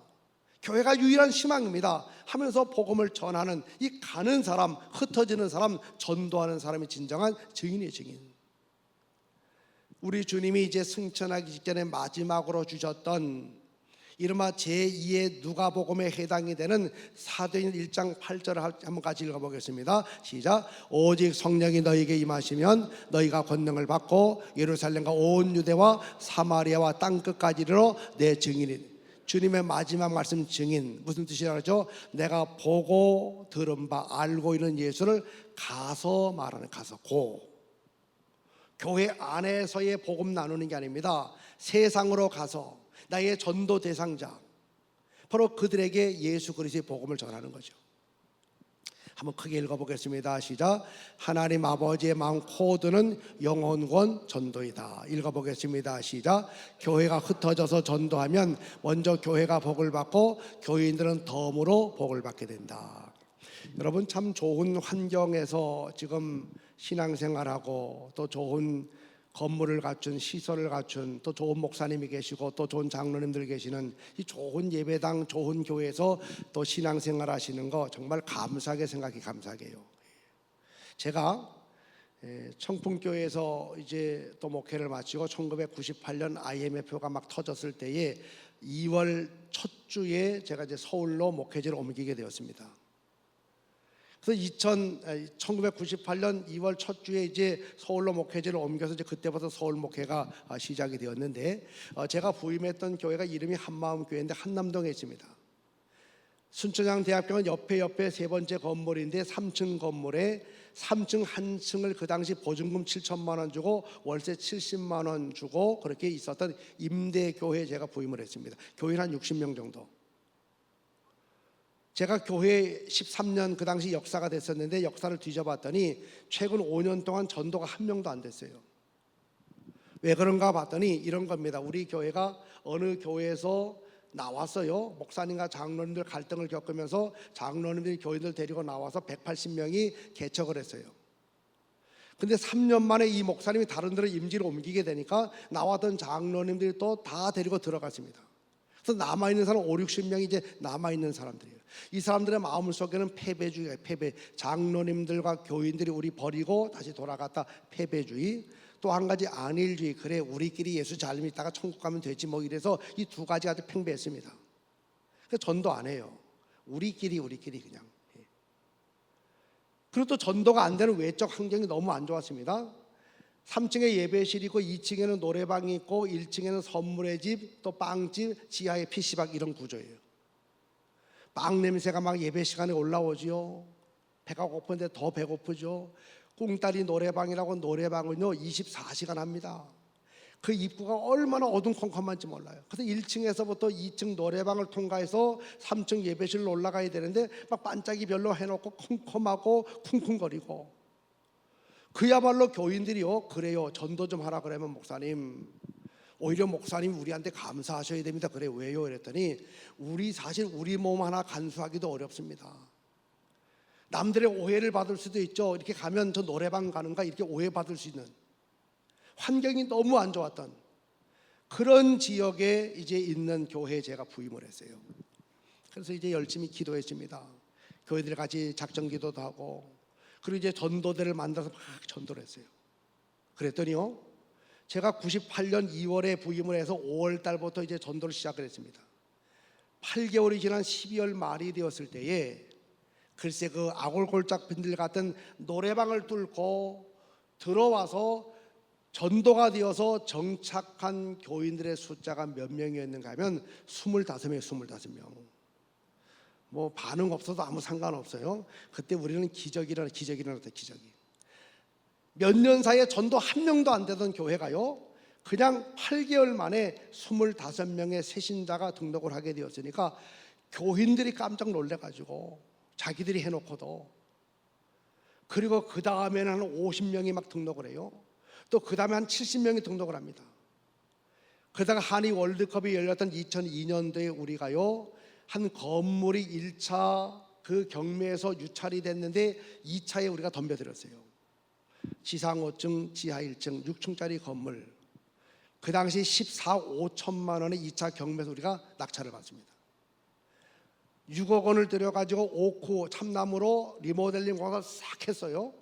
교회가 유일한 희망입니다 하면서 복음을 전하는 이 가는 사람, 흩어지는 사람, 전도하는 사람이 진정한 증인이에요. 증인. 우리 주님이 이제 승천하기 직전에 마지막으로 주셨던 이른바 제2의 누가복음에 해당이 되는 사도행 1장 8절을 한번 같이 읽어보겠습니다. 시작. 오직 성령이 너희에게 임하시면 너희가 권능을 받고 예루살렘과 온 유대와 사마리아와 땅끝까지 이르러 내 증인이. 주님의 마지막 말씀 증인, 무슨 뜻이라고 하죠? 내가 보고 들은 바, 알고 있는 예수를 가서 말하는, 가서 교회 안에서의 복음 나누는 게 아닙니다. 세상으로 가서 나의 전도 대상자, 바로 그들에게 예수 그리스도의 복음을 전하는 거죠. 한번 크게 읽어보겠습니다. 시작. 하나님 아버지의 마음 코드는 영혼권 전도이다. 읽어보겠습니다. 시작. 교회가 흩어져서 전도하면 먼저 교회가 복을 받고 교인들은 덤으로 복을 받게 된다. 여러분, 참 좋은 환경에서 지금 신앙생활하고 또 좋은 건물을 갖춘, 시설을 갖춘, 또 좋은 목사님이 계시고 또 좋은 장로님들 계시는 이 좋은 예배당, 좋은 교회에서 또 신앙생활 하시는 거 정말 감사하게 생각이 감사해요. 제가 청풍교회에서 이제 또 목회를 마치고 1998년 IMF가 막 터졌을 때에 2월 첫 주에 제가 이제 서울로 목회지를 옮기게 되었습니다. 그래서 1998년 2월 첫 주에 이제 서울로 목회지를 옮겨서 이제 그때부터 서울 목회가 시작이 되었는데, 제가 부임했던 교회가 이름이 한마음교회인데 한남동에 있습니다. 순천향 대학교는 옆에 세 번째 건물인데 3층 건물에 3층 한 층을 그 당시 보증금 7천만 원 주고 월세 70만 원 주고 그렇게 있었던 임대교회에 제가 부임을 했습니다. 교인 한 60명 정도. 제가 교회 13년 그 당시 역사가 됐었는데 역사를 뒤져봤더니 최근 5년 동안 전도가 한 명도 안 됐어요. 왜 그런가 봤더니 이런 겁니다. 우리 교회가 어느 교회에서 나왔어요. 목사님과 장로님들 갈등을 겪으면서 장로님들이 교인들 데리고 나와서 180명이 개척을 했어요. 근데 3년 만에 이 목사님이 다른 데로 임지를 옮기게 되니까 나왔던 장로님들이 또 다 데리고 들어갔습니다. 그래서 남아있는 사람 5, 60명이 이제 남아있는 사람들이에요. 이 사람들의 마음속에는 패배주의예요. 패배. 장로님들과 교인들이 우리 버리고 다시 돌아갔다. 패배주의. 또 한 가지 안일주의. 그래, 우리끼리 예수 잘 믿다가 천국 가면 되지 뭐 이래서 이 두 가지가 아주 팽배했습니다. 그래서 전도 안 해요. 우리끼리 그냥. 그리고 또 전도가 안 되는 외적 환경이 너무 안 좋았습니다. 3층에 예배실이 있고 2층에는 노래방이 있고 1층에는 선물의 집, 또 빵집, 지하에 PC방 이런 구조예요. 빵 냄새가 막 예배 시간에 올라오지요. 배가 고픈데 더 배고프죠. 꿍따리 노래방이라고 노래방은요 24시간 합니다. 그 입구가 얼마나 어둠컴컴한지 몰라요. 그래서 1층에서부터 2층 노래방을 통과해서 3층 예배실로 올라가야 되는데 막 반짝이 별로 해놓고 컴컴하고 쿵쿵거리고, 그야말로 교인들이요, 그래요, 전도 좀 하라 그러면 목사님, 오히려 목사님 우리한테 감사하셔야 됩니다. 그래, 왜요? 이랬더니 사실 우리 몸 하나 간수하기도 어렵습니다. 남들의 오해를 받을 수도 있죠. 이렇게 가면 저 노래방 가는가 이렇게 오해받을 수 있는 환경이 너무 안 좋았던 그런 지역에 이제 있는 교회에 제가 부임을 했어요. 그래서 이제 열심히 기도했습니다. 교회들 같이 작정 기도도 하고, 그리고 이제 전도대를 만들어서 막 전도를 했어요. 그랬더니요, 제가 98년 2월에 부임을 해서 5월 달부터 이제 전도를 시작을 했습니다. 8개월이 지난 12월 말이 되었을 때에 글쎄 그 아골골짝빈들 같은 노래방을 뚫고 들어와서 전도가 되어서 정착한 교인들의 숫자가 몇 명이었는가 하면 25명. 뭐 반응 없어도 아무 상관없어요. 그때 우리는 기적이 일어났다. 기적이. 몇 년 사이에 전도 한 명도 안 되던 교회가요, 그냥 8개월 만에 25명의 새신자가 등록을 하게 되었으니까 교인들이 깜짝 놀래가지고 자기들이 해놓고도, 그리고 그 다음에는 한 50명이 막 등록을 해요. 또 그 다음에 한 70명이 등록을 합니다. 그러다가 한일 월드컵이 열렸던 2002년도에 우리가요, 한 건물이 1차 그 경매에서 유찰이 됐는데 2차에 우리가 덤벼들었어요. 지상 5층, 지하 1층, 6층짜리 건물. 그 당시 14, 5천만 원의 2차 경매에서 우리가 낙찰을 받습니다. 6억 원을 들여가지고 오크 참나무로 리모델링 공사를 싹 했어요.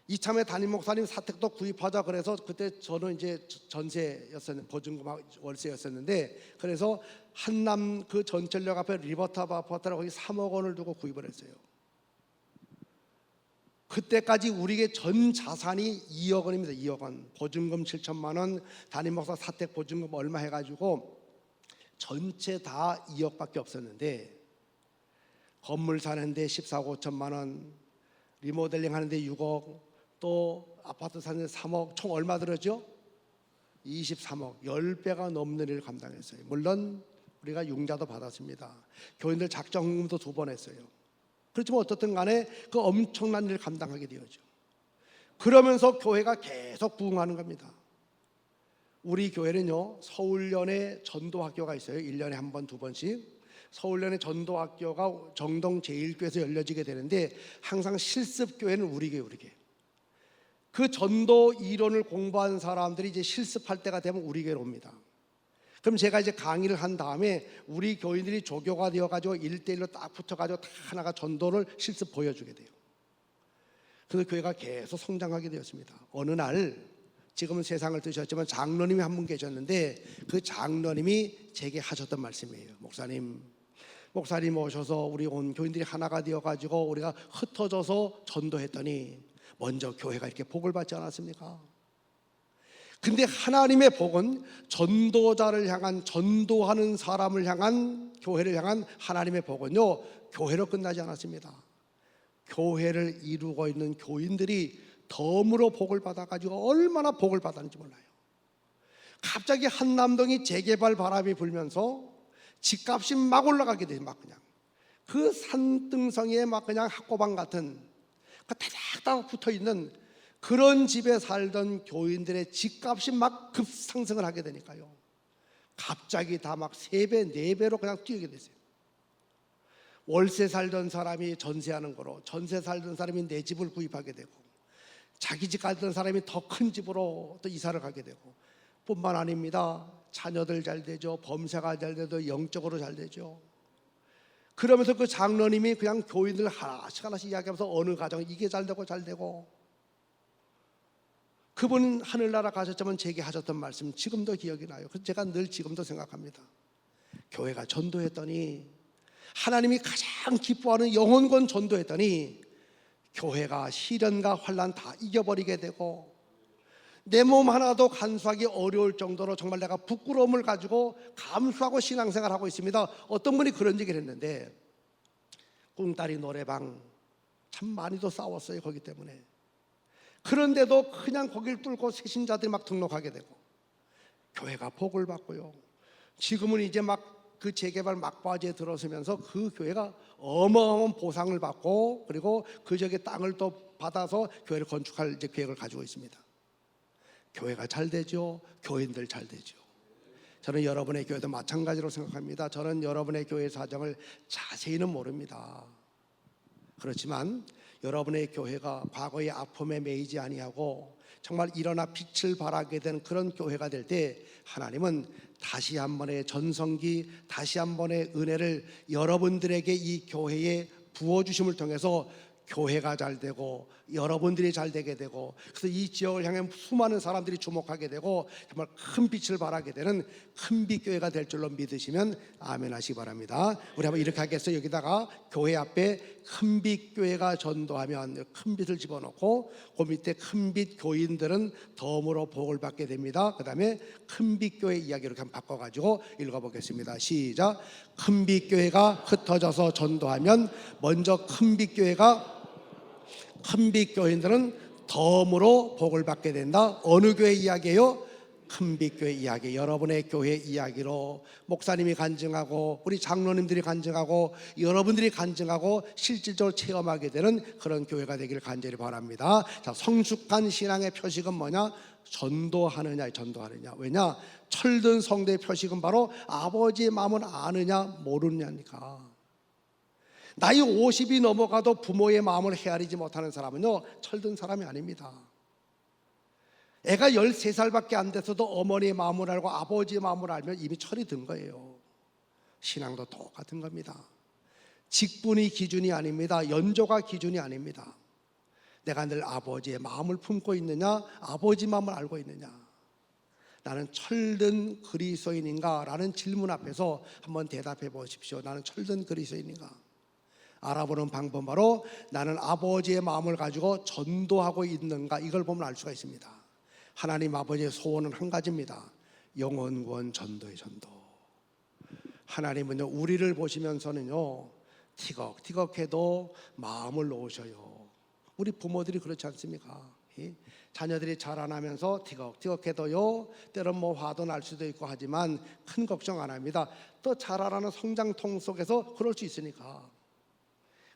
이참에 담임 목사님 사택도 구입하자 그래서 그때 저는 이제 전세였었는데 보증금 월세였었는데, 그래서 한남 그 전철역 앞에 리버탑 아파트라고 거기 3억 원을 두고 구입을 했어요. 그때까지 우리에게 전 자산이 2억 원입니다. 2억 원. 보증금 7천만 원, 담임 목사 사택 보증금 얼마 해가지고 전체 다 2억밖에 없었는데, 건물 사는데 14억 5천만 원, 리모델링 하는데 6억, 또 아파트 사는데 3억, 총 얼마 들었죠? 23억, 10배가 넘는 일을 감당했어요. 물론 우리가 융자도 받았습니다. 교인들 작정금도 2번 했어요. 그렇지만 어떻든 간에 그 엄청난 일을 감당하게 되었죠. 그러면서 교회가 계속 부흥하는 겁니다. 우리 교회는요, 서울연의 전도학교가 있어요. 1년에 한 번, 두 번씩. 서울연의 전도학교가 정동 제1교회에서 열려지게 되는데 항상 실습교회는 우리 교회. 그 전도 이론을 공부한 사람들이 이제 실습할 때가 되면 우리 교회로 옵니다. 그럼 제가 이제 강의를 한 다음에 우리 교인들이 조교가 되어가지고 1대1로 딱 붙어가지고 다 하나가 전도를 실습 보여주게 돼요. 그래서 교회가 계속 성장하게 되었습니다. 어느 날, 지금은 세상을 뜨셨지만 장로님이 한 분 계셨는데 그 장로님이 제게 하셨던 말씀이에요. 목사님 오셔서 우리 온 교인들이 하나가 되어가지고 우리가 흩어져서 전도했더니 먼저 교회가 이렇게 복을 받지 않았습니까? 근데 하나님의 복은 전도자를 향한, 전도하는 사람을 향한, 교회를 향한 하나님의 복은요, 교회로 끝나지 않았습니다. 교회를 이루고 있는 교인들이 덤으로 복을 받아가지고 얼마나 복을 받았는지 몰라요. 갑자기 한남동이 재개발 바람이 불면서 집값이 막 올라가게 돼요. 막 그냥 그 산등성이에 막 그냥 학고방 같은 그 다닥다닥 붙어있는 그런 집에 살던 교인들의 집값이 막 급상승을 하게 되니까요, 갑자기 다 막 3배, 4배로 그냥 뛰게 됐어요. 월세 살던 사람이 전세하는 거로, 전세 살던 사람이 내 집을 구입하게 되고, 자기 집 가던 사람이 더 큰 집으로 또 이사를 가게 되고, 뿐만 아닙니다. 자녀들 잘 되죠. 범사가 잘 되죠. 영적으로 잘 되죠. 그러면서 그 장로님이 그냥 교인들 하나씩 이야기하면서 어느 가정 이게 잘 되고 그분 하늘나라 가셨지만 제게 하셨던 말씀 지금도 기억이 나요. 그래서 제가 늘 지금도 생각합니다. 교회가 전도했더니, 하나님이 가장 기뻐하는 영혼권 전도했더니 교회가 시련과 환난 다 이겨버리게 되고, 내 몸 하나도 간수하기 어려울 정도로 정말 내가 부끄러움을 가지고 감수하고 신앙생활을 하고 있습니다. 어떤 분이 그런 얘기를 했는데, 꿍따리 노래방 참 많이도 싸웠어요. 거기 때문에. 그런데도 그냥 거길 뚫고 새신자들이 막 등록하게 되고 교회가 복을 받고요, 지금은 이제 막 그 재개발 막바지에 들어서면서 그 교회가 어마어마한 보상을 받고, 그리고 그 지역의 땅을 또 받아서 교회를 건축할 이제 계획을 가지고 있습니다. 교회가 잘 되죠. 교인들 잘 되죠. 저는 여러분의 교회도 마찬가지로 생각합니다. 저는 여러분의 교회 사정을 자세히는 모릅니다. 그렇지만 여러분의 교회가 과거의 아픔에 매이지 아니하고 정말 일어나 빛을 발하게 된 그런 교회가 될 때, 하나님은 다시 한 번의 전성기, 다시 한 번의 은혜를 여러분들에게 이 교회에 부어주심을 통해서 교회가 잘 되고 여러분들이 잘 되게 되고, 그래서 이 지역을 향해 수많은 사람들이 주목하게 되고 정말 큰 빛을 발하게 되는 큰빛 교회가 될 줄로 믿으시면 아멘 하시기 바랍니다. 우리 한번 이렇게 하겠어요. 여기다가 교회 앞에 큰빛 교회가 전도하면 큰 빛을 집어넣고, 그 밑에 큰빛 교인들은 덤으로 복을 받게 됩니다. 그 다음에 큰빛 교회 이야기로 한번 바꿔가지고 읽어보겠습니다. 시작. 큰빛 교회가 흩어져서 전도하면 먼저 큰빛 교인들은 덤으로 복을 받게 된다. 어느 교회 이야기예요? 큰빛 교회 이야기. 여러분의 교회 이야기로 목사님이 간증하고 우리 장로님들이 간증하고 여러분들이 간증하고 실질적으로 체험하게 되는 그런 교회가 되기를 간절히 바랍니다. 자, 성숙한 신앙의 표식은 뭐냐? 전도하느냐. 왜냐? 철든 성도의 표식은 바로 아버지의 마음을 아느냐 모르느냐니까. 나이 50이 넘어가도 부모의 마음을 헤아리지 못하는 사람은요, 철든 사람이 아닙니다. 애가 13살밖에 안 돼서도 어머니의 마음을 알고 아버지의 마음을 알면 이미 철이 든 거예요. 신앙도 똑같은 겁니다. 직분이 기준이 아닙니다. 연조가 기준이 아닙니다. 내가 늘 아버지의 마음을 품고 있느냐, 아버지 마음을 알고 있느냐. 나는 철든 그리스도인인가? 라는 질문 앞에서 한번 대답해 보십시오. 나는 철든 그리스도인인가? 알아보는 방법, 바로 나는 아버지의 마음을 가지고 전도하고 있는가, 이걸 보면 알 수가 있습니다. 하나님 아버지의 소원은 한 가지입니다. 영혼 구원 전도의 전도. 하나님은요, 우리를 보시면서는요, 티격태격해도 마음을 놓으셔요. 우리 부모들이 그렇지 않습니까? 자녀들이 자라나면서 티격태격해도요, 때론 뭐 화도 날 수도 있고 하지만 큰 걱정 안 합니다. 또 자라나는 성장통 속에서 그럴 수 있으니까.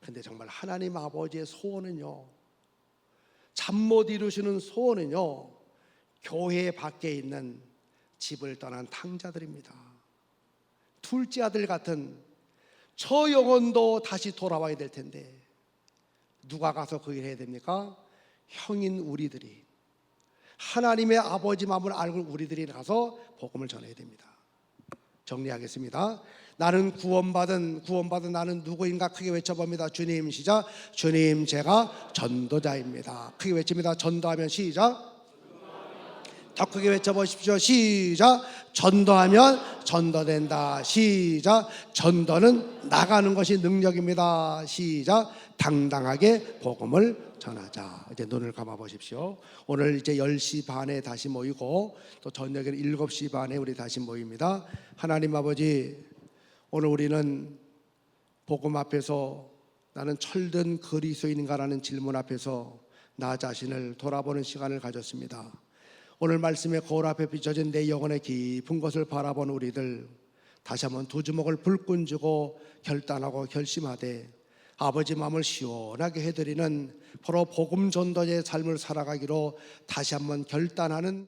근데 정말 하나님 아버지의 소원은요, 잠 못 이루시는 소원은요, 교회 밖에 있는 집을 떠난 탕자들입니다. 둘째 아들 같은 저 영혼도 다시 돌아와야 될 텐데 누가 가서 그 일을 해야 됩니까? 형인 우리들이, 하나님의 아버지 마음을 알고 우리들이 가서 복음을 전해야 됩니다. 정리하겠습니다. 나는 구원받은 나는 누구인가? 크게 외쳐봅니다. 주님. 시작. 주님, 제가 전도자입니다. 크게 외칩니다. 전도하면 시작. 더 크게 외쳐보십시오. 시작. 전도하면 전도된다. 시작. 전도는 나가는 것이 능력입니다. 시작. 당당하게 복음을 전하자. 이제 눈을 감아 보십시오. 오늘 이제 10시 반에 다시 모이고 또 저녁에는 7시 반에 우리 다시 모입니다. 하나님 아버지, 오늘 우리는 복음 앞에서 나는 철든 그리스도인인가라는 질문 앞에서 나 자신을 돌아보는 시간을 가졌습니다. 오늘 말씀의 거울 앞에 비춰진 내 영혼의 깊은 것을 바라본 우리들, 다시 한번 두 주먹을 불끈 쥐고 결단하고 결심하되 아버지 마음을 시원하게 해드리는 바로 복음 전도의 삶을 살아가기로 다시 한번 결단하는